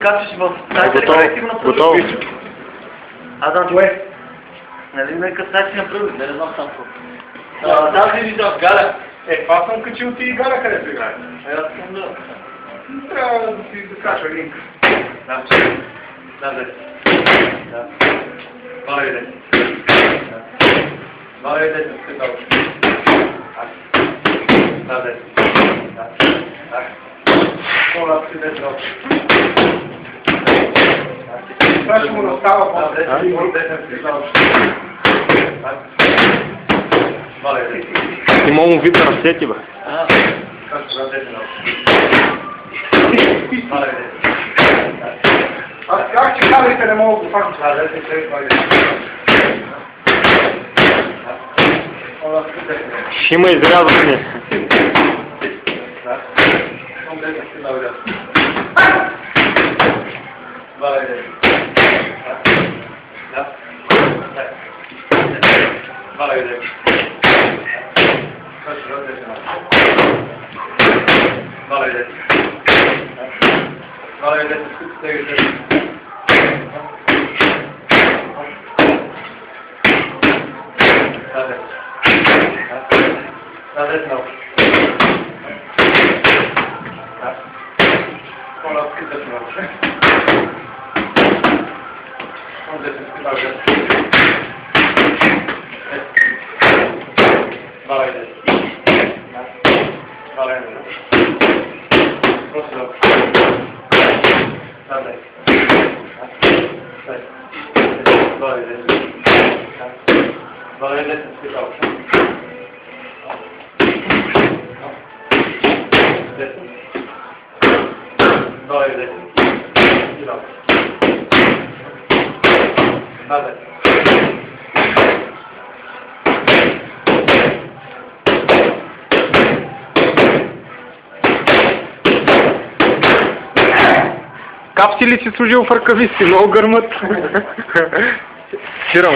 Качиш в тази Готово. Адам, човек. Нали ме касачи направи, да не знам сам какво. Тази видео, Галя. Това съм качил ти и Галя където играе. Аз съм да... Трябва да си закачва линк. Да, да. Валя иде. Валя иде, се сказал. Да. Това си иде здрав. Това ще му настава по-добре. Имам вид на сети, бе. Аз казах, че кадрите не могат да факт. Ще има изрязване. Капси ли си служил в ръкавици? Много гърмат. Сирам.